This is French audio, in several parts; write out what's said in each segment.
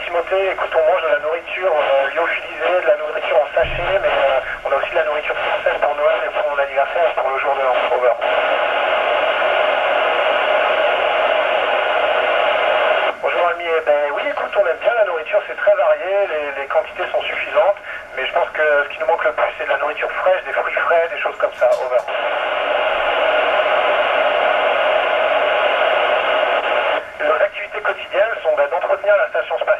Timothée, écoute, on mange de la nourriture lyophilisée, de la nourriture en sachet, mais on a aussi de la nourriture française pour Noël et pour mon anniversaire et pour le jour de l'an. Over. Bonjour ami, ben oui écoute, on aime bien la nourriture, c'est très varié, les quantités sont suffisantes, mais je pense que ce qui nous manque le plus c'est de la nourriture fraîche, des fruits frais, des choses comme ça. Over. Nos activités quotidiennes sont d'entretenir la station spatiale.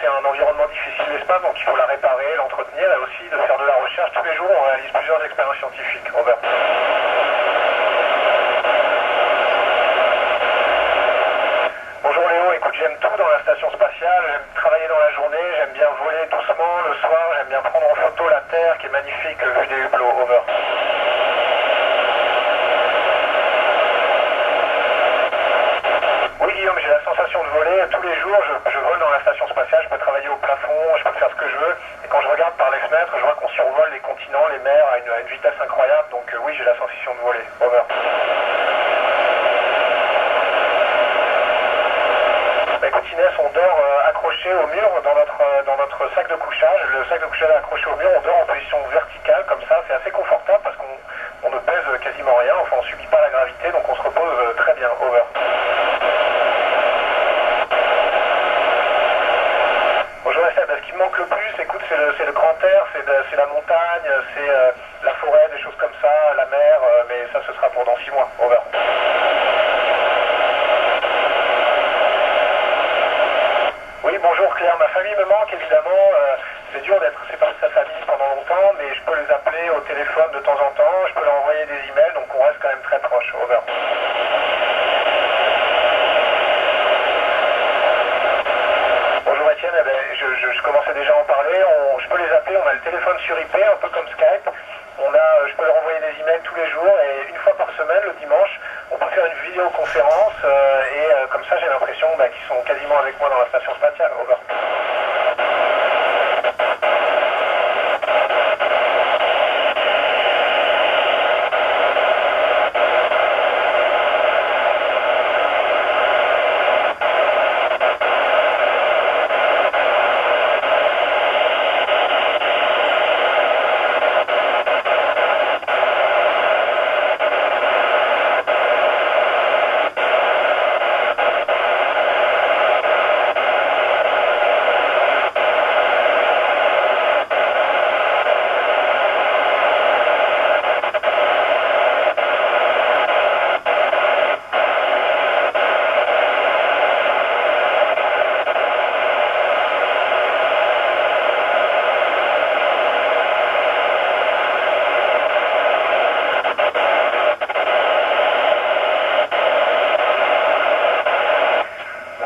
C'est un environnement difficile, n'est-ce pas? Donc il faut la réparer, l'entretenir et aussi de faire de la recherche. Tous les jours, on réalise plusieurs expériences scientifiques. Over. Bonjour Léo, écoute, j'aime tout dans la station spatiale. J'aime travailler dans la journée, j'aime bien voler doucement le soir, j'aime bien prendre en photo la Terre qui est magnifique vue des hublots. Over. Oui Guillaume, j'ai la sensation de voler. Tous les jours, je vole dans la station spatiale, je peux travailler au plafond, je peux faire ce que je veux. Et quand je regarde par les fenêtres, je vois qu'on survole les continents, les mers à une vitesse incroyable. Donc oui, j'ai la sensation de voler. Over. Bah, écoute Inès, on dort accroché au mur dans notre sac de couchage. Le sac de couchage est accroché au mur, on dort en position verticale comme ça. C'est assez confortable parce qu'on ne pèse quasiment rien. Enfin, on ne subit pas la gravité, donc on se repose très bien. Over. Bonjour Estelle, ce qui me manque le plus, écoute, c'est le grand air, c'est la montagne, c'est la forêt, des choses comme ça, la mer, mais ça ce sera pour dans 6 mois. Over. Oui, bonjour Claire, ma famille me manque évidemment, c'est dur d'être séparé de sa famille pendant longtemps, mais je peux les appeler au téléphone de temps en temps, je peux leur envoyer des emails, donc on reste quand même très proche. Over. Bonjour Étienne, eh ben, je commençais déjà à en parler, je peux les appeler, on a le téléphone sur IP, un peu comme Skype, je peux leur envoyer des emails tous les jours et une fois par semaine, le dimanche, on peut faire une vidéoconférence et comme ça j'ai l'impression qu'ils sont quasiment avec moi dans la station spatiale. Over.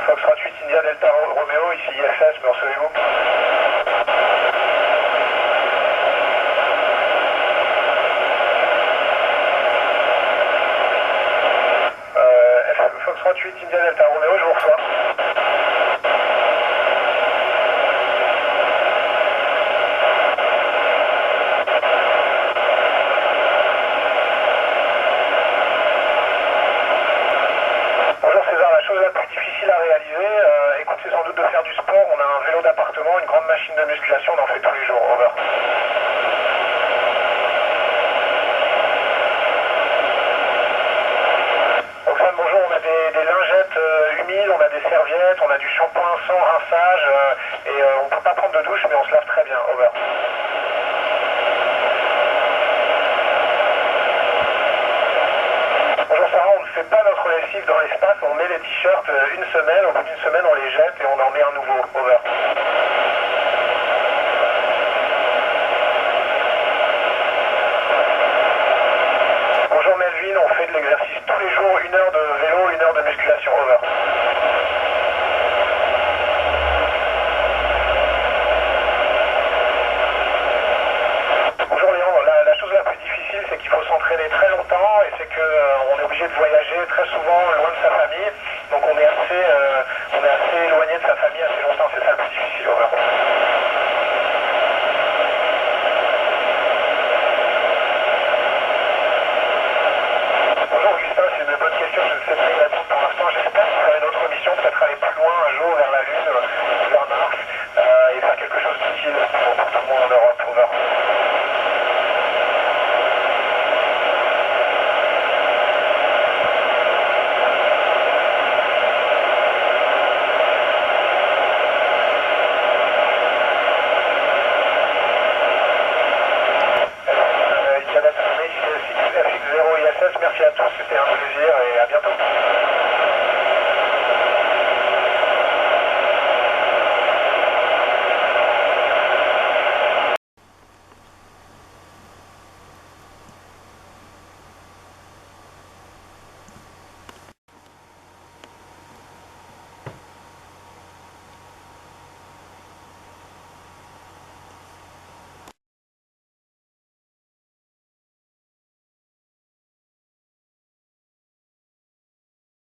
Fox 38 India Delta Romeo, ici IFS, me recevez-vous? Fox 38 India Delta Romeo, je vous reçois. Bonjour César, la chose la plus difficile à réaliser, écoute, c'est sans doute de faire du sport. On a un vélo d'appartement, une grande machine de musculation, on en fait tous les jours. Over. Roxane, bonjour, on a des lingettes humides, on a des serviettes, on a du shampoing sans rinçage et on ne peut pas prendre de douche mais on se lave très bien. Over. Bonjour Sarah, on ne fait pas notre lessive dans l'espace, on met les t-shirts une semaine, au bout d'une semaine on les jette et on en met un nouveau. Over. Bonjour Melvin, on fait de l'exercice tous les jours, 1 heure de vélo, 1 heure de musculation. Over. Bonjour Léon, la chose la plus difficile c'est qu'il faut s'entraîner très longtemps et c'est qu'on est obligé de voyager très souvent loin de sa famille, donc on est assez éloigné de sa famille assez longtemps, c'est ça le plus difficile. Over. Bonjour Augustin, c'est une bonne question, je ne sais pas y répondre pour l'instant, j'espère faire une autre mission, peut-être aller plus loin un jour vers la Lune, vers C'était un plaisir et à bientôt.